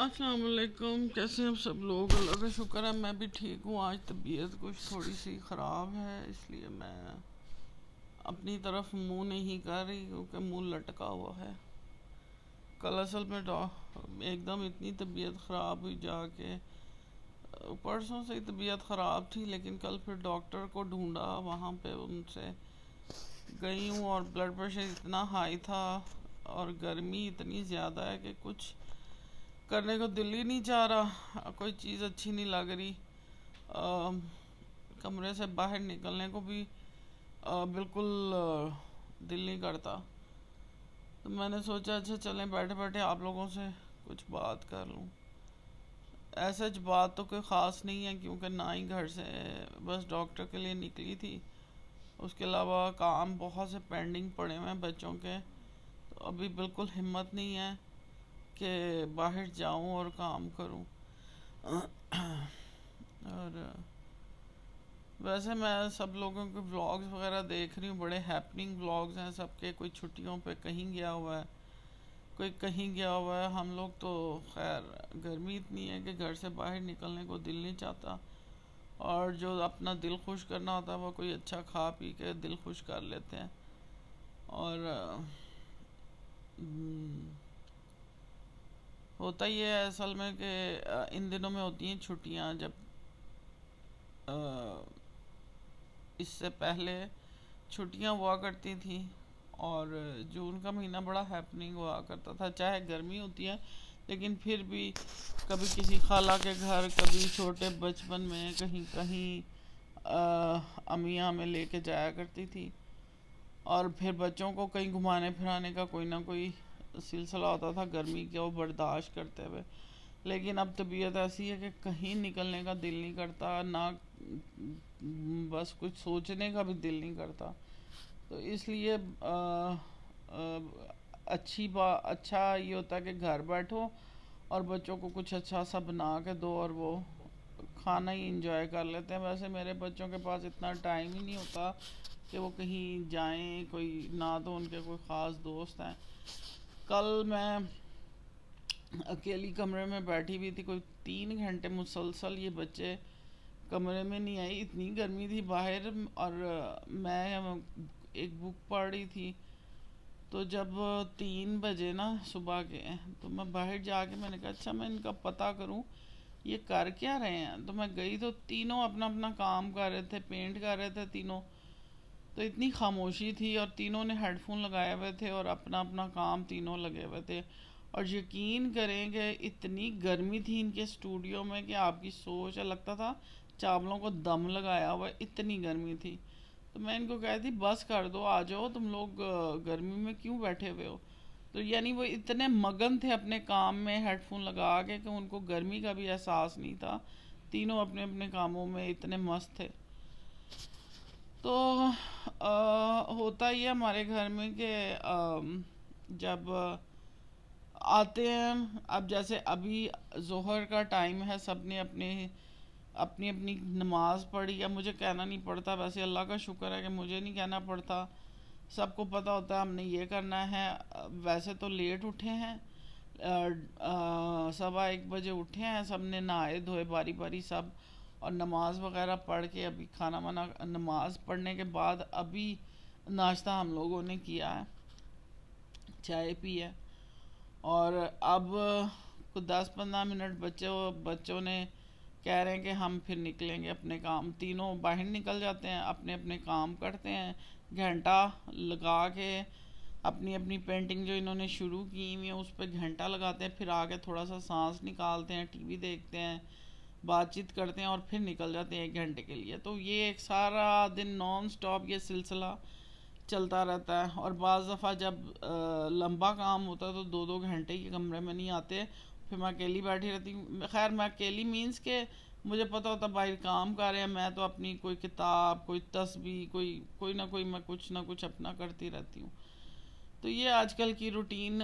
السلام علیکم، کیسے ہیں سب لوگ؟ اللہ کا شکر ہے میں بھی ٹھیک ہوں۔ آج طبیعت کچھ تھوڑی سی خراب ہے، اس لیے میں اپنی طرف منہ نہیں کر رہی کیونکہ منہ لٹکا ہوا ہے۔ کل اصل میں ایک دم اتنی طبیعت خراب ہوئی، جا کے پرسوں سے ہی طبیعت خراب تھی، لیکن کل پھر ڈاکٹر کو ڈھونڈا، وہاں پہ ان سے گئی ہوں، اور بلڈ پریشر اتنا ہائی تھا اور گرمی اتنی زیادہ ہے کہ کچھ کرنے کو دل ہی نہیں چاہ رہا، کوئی چیز اچھی نہیں لگ رہی، کمرے سے باہر نکلنے کو بھی بالکل دل نہیں کرتا۔ تو میں نے سوچا اچھا چلیں بیٹھے بیٹھے آپ لوگوں سے کچھ بات کر لوں۔ ایسے بات تو کوئی خاص نہیں ہے، کیونکہ نہ ہی گھر سے بس ڈاکٹر کے لیے نکلی تھی، اس کے علاوہ کام بہت سے پینڈنگ پڑے ہوئے ہیں بچوں کے، تو ابھی بالکل ہمت نہیں ہے کہ باہر جاؤں اور کام کروں۔ اور ویسے میں سب لوگوں کے ولاگز وغیرہ دیکھ رہی ہوں، بڑے ہیپننگ ولاگز ہیں سب کے، کوئی چھٹیوں پہ کہیں گیا ہوا ہے، کوئی کہیں گیا ہوا ہے۔ ہم لوگ تو خیر گرمی اتنی ہے کہ گھر سے باہر نکلنے کو دل نہیں چاہتا، اور جو اپنا دل خوش کرنا ہوتا ہے وہ کوئی اچھا کھا پی کے دل خوش کر لیتے ہیں۔ اور ہوتا ہی ہے اصل میں کہ ان دنوں میں ہوتی ہیں چھٹیاں، جب اس سے پہلے چھٹیاں ہوا کرتی تھیں، اور جون کا مہینہ بڑا ہیپننگ ہوا کرتا تھا، چاہے گرمی ہوتی ہے لیکن پھر بھی کبھی کسی خالہ کے گھر، کبھی چھوٹے بچپن میں کہیں امیاں ہمیں لے کے جایا کرتی تھی، اور پھر بچوں کو کہیں گھمانے پھرانے کا کوئی نہ کوئی سلسلہ ہوتا تھا گرمی کے وہ برداشت کرتے ہوئے۔ لیکن اب طبیعت ایسی ہے کہ کہیں نکلنے کا دل نہیں کرتا، نہ بس کچھ سوچنے کا بھی دل نہیں کرتا۔ تو اس لیے اچھا یہ ہوتا ہے کہ گھر بیٹھو اور بچوں کو کچھ اچھا سا بنا کے دو، اور وہ کھانا ہی انجوائے کر لیتے ہیں۔ ویسے میرے بچوں کے پاس اتنا ٹائم ہی نہیں ہوتا کہ وہ کہیں جائیں، کوئی نہ تو ان کے کوئی خاص دوست ہیں۔ کل میں اکیلی کمرے میں بیٹھی ہوئی تھی، کوئی 3 گھنٹے مسلسل یہ بچے کمرے میں نہیں آئی، اتنی گرمی تھی باہر، اور میں ایک بک پڑھ رہی تھی، تو جب 3 بجے نا صبح کے، تو میں باہر جا کے میں نے کہا اچھا میں ان کا پتہ کروں یہ کر کیا رہے ہیں۔ تو میں گئی تو تینوں اپنا اپنا کام کر رہے تھے، پینٹ کر رہے تھے تینوں، تو اتنی خاموشی تھی، اور تینوں نے ہیڈ فون لگائے ہوئے تھے اور اپنا اپنا کام تینوں لگے ہوئے تھے، اور یقین کریں کہ اتنی گرمی تھی ان کے اسٹوڈیو میں کہ آپ کی سوچ لگتا تھا چاولوں کو دم لگایا ہوا، اتنی گرمی تھی۔ تو میں ان کو کہتی تھی بس کر دو، آ جاؤ، تم لوگ گرمی میں کیوں بیٹھے ہوئے ہو؟ تو یعنی وہ اتنے مگن تھے اپنے کام میں ہیڈ فون لگا کے کہ ان کو گرمی کا بھی احساس نہیں تھا، تینوں اپنے اپنے کاموں میں اتنے مست تھے۔ تو ہوتا ہی ہے ہمارے گھر میں کہ جب آتے ہیں، اب جیسے ابھی ظہر کا ٹائم ہے، سب نے اپنی اپنی نماز پڑھی، اب مجھے کہنا نہیں پڑتا، ویسے اللہ کا شکر ہے کہ مجھے نہیں کہنا پڑتا، سب کو پتہ ہوتا ہے ہم نے یہ کرنا ہے۔ ویسے تو لیٹ اٹھے ہیں، 1:15 بجے اٹھے ہیں، سب نے نہائے دھوئے باری باری سب، اور نماز وغیرہ پڑھ کے ابھی کھانا وانا، نماز پڑھنے کے بعد ابھی ناشتہ ہم لوگوں نے کیا ہے، چائے پی ہے، اور اب کچھ 10-15 منٹ بچوں نے کہہ رہے ہیں کہ ہم پھر نکلیں گے اپنے کام، تینوں باہر نکل جاتے ہیں، اپنے اپنے کام کرتے ہیں، گھنٹہ لگا کے اپنی اپنی پینٹنگ جو انہوں نے شروع کی ہوئی ہے اس پہ گھنٹہ لگاتے ہیں، پھر آگے تھوڑا سا سانس نکالتے ہیں، ٹی وی دیکھتے ہیں، بات چیت کرتے ہیں، اور پھر نکل جاتے ہیں 1 گھنٹے کے لیے۔ تو یہ ایک سارا دن نان سٹاپ یہ سلسلہ چلتا رہتا ہے، اور بعض دفعہ جب لمبا کام ہوتا ہے تو 2-2 گھنٹے کے کمرے میں نہیں آتے، پھر میں اکیلی بیٹھی رہتی ہوں۔ خیر میں اکیلی مینس کہ مجھے پتہ ہوتا باہر کام کر رہے ہیں، میں تو اپنی کوئی کتاب، کوئی تسبیح، کوئی نہ کوئی میں کچھ نہ کچھ اپنا کرتی رہتی ہوں۔ تو یہ آج کل کی روٹین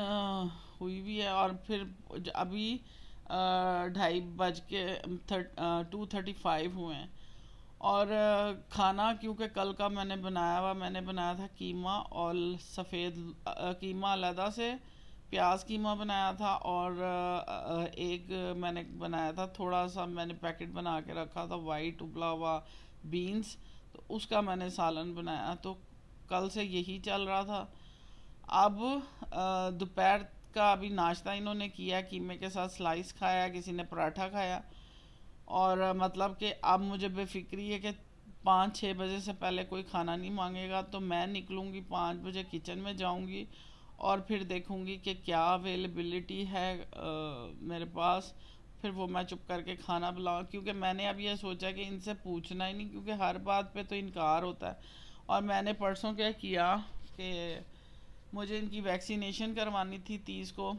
ہوئی بھی ہے، اور پھر ابھی 2:35 ہوئے ہیں، اور کھانا کیونکہ کل کا میں نے بنایا تھا قیمہ، اور سفید قیمہ علیحدہ سے، پیاز قیمہ بنایا تھا، اور ایک میں نے بنایا تھا، تھوڑا سا میں نے پیکٹ بنا کے رکھا تھا وائٹ ابلا ہوا بینس، تو اس کا میں نے سالن بنایا، تو کل سے یہی چل رہا تھا۔ اب دوپہر کا ابھی ناشتہ انہوں نے کیا، قیمے کے ساتھ سلائس کھایا، کسی نے پراٹھا کھایا، اور مطلب کہ اب مجھے بے فکری ہے کہ 5-6 بجے سے پہلے کوئی کھانا نہیں مانگے گا، تو میں نکلوں گی 5 بجے، کچن میں جاؤں گی اور پھر دیکھوں گی کہ کیا اویلیبلٹی ہے میرے پاس، پھر وہ میں چپ کر کے کھانا بلاؤں، کیونکہ میں نے اب یہ سوچا کہ ان سے پوچھنا ہی نہیں، کیونکہ ہر بات پہ تو انکار ہوتا ہے۔ اور میں نے پرسوں کیا کیا کہ مجھے ان کی ویکسینیشن کروانی تھی 30 کو،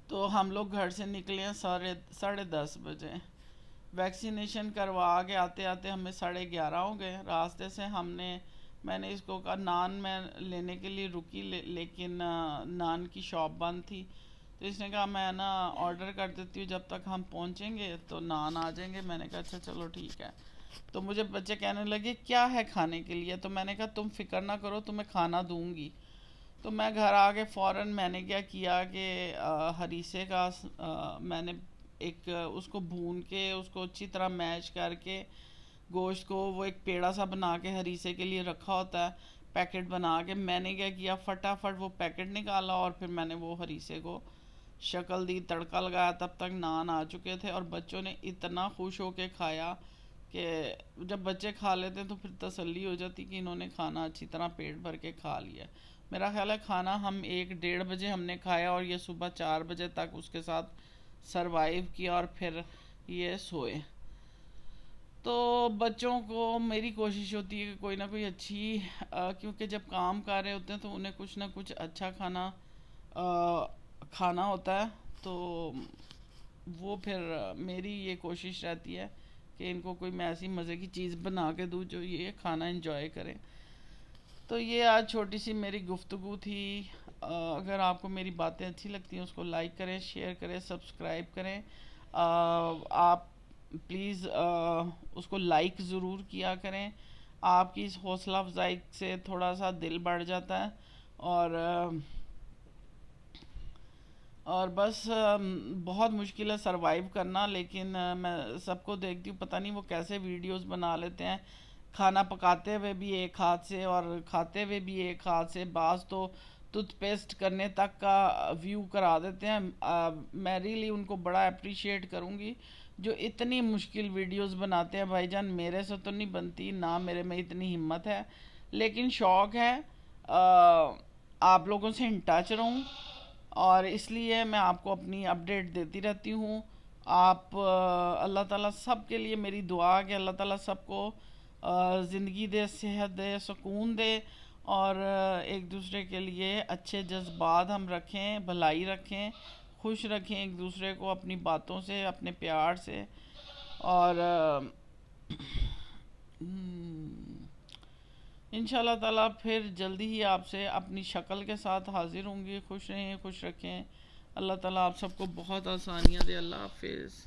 تو ہم لوگ گھر سے نکلے ہیں 10:30 بجے، ویکسینیشن کروا کے آتے آتے ہمیں 11:30 ہو گئے۔ راستے سے میں نے اس کو کہا نان میں لینے کے لیے رکی، لیکن نان کی شاپ بند تھی، تو اس نے کہا میں نا آرڈر کر دیتی ہوں، جب تک ہم پہنچیں گے تو نان آ جائیں گے۔ میں نے کہا اچھا چلو ٹھیک ہے۔ تو مجھے بچے کہنے لگے کیا ہے کھانے کے لیے، تو میں نے کہا تم فکر نہ کرو، تمہیں کھانا دوں گی۔ تو میں گھر آ کے فوراً میں نے کیا کیا کہ ہریسے کا میں نے ایک اس کو بھون کے، اس کو اچھی طرح میش کر کے گوشت کو، وہ ایک پیڑا سا بنا کے ہریسے کے لیے رکھا ہوتا ہے پیکٹ بنا کے، میں نے کیا کیا فٹافٹ وہ پیکٹ نکالا، اور پھر میں نے وہ ہریسے کو شکل دی، تڑکا لگایا، تب تک نان آ چکے تھے، اور بچوں نے اتنا خوش ہو کے کھایا کہ جب بچے کھا لیتے ہیں تو پھر تسلی ہو جاتی کہ انہوں نے کھانا اچھی طرح پیٹ بھر کے کھا لیا۔ میرا خیال ہے کھانا ہم 1-1:30 بجے ہم نے کھایا، اور یہ صبح 4 بجے تک اس کے ساتھ سروائیو کیا، اور پھر یہ سوئے۔ تو بچوں کو میری کوشش ہوتی ہے کہ کوئی نہ کوئی اچھی کیونکہ جب کام کر رہے ہوتے ہیں تو انہیں کچھ نہ کچھ اچھا کھانا کھانا ہوتا ہے، تو وہ پھر میری یہ کوشش رہتی ہے کہ ان کو کوئی میں ایسی مزے کی چیز بنا کے دوں جو یہ کھانا انجوائے کریں۔ تو یہ آج چھوٹی سی میری گفتگو تھی۔ اگر آپ کو میری باتیں اچھی لگتی ہیں اس کو لائک کریں، شیئر کریں، سبسکرائب کریں۔ آپ پلیز اس کو لائک ضرور کیا کریں، آپ کی اس حوصلہ افزائی سے تھوڑا سا دل بڑھ جاتا ہے، اور بس بہت مشکل ہے سروائیو کرنا، لیکن میں سب کو دیکھتی ہوں پتہ نہیں وہ کیسے ویڈیوز بنا لیتے ہیں، کھانا پکاتے ہوئے بھی ایک ہاتھ سے اور کھاتے ہوئے بھی ایک ہاتھ سے، بعض تو ٹوتھ پیسٹ کرنے تک کا ویو کرا دیتے ہیں۔ میں ریلی ان کو بڑا اپریشیٹ کروں گی جو اتنی مشکل ویڈیوز بناتے ہیں۔ بھائی جان میرے سے تو نہیں بنتی، نہ میرے میں اتنی ہمت ہے، لیکن شوق ہے آپ لوگوں سے ان ٹچ رہوں، اور اس لیے میں آپ کو اپنی اپڈیٹ دیتی رہتی ہوں۔ آپ اللہ تعالیٰ سب کے لیے میری دعا کہ اللہ تعالیٰ سب کو زندگی دے، صحت دے، سکون دے، اور ایک دوسرے کے لیے اچھے جذبات ہم رکھیں، بھلائی رکھیں، خوش رکھیں ایک دوسرے کو اپنی باتوں سے، اپنے پیار سے، اور انشاءاللہ تعالیٰ پھر جلدی ہی آپ سے اپنی شکل کے ساتھ حاضر ہوں گی۔ خوش رہیں، خوش رکھیں، اللہ تعالیٰ آپ سب کو بہت آسانیاں دے۔ اللہ حافظ۔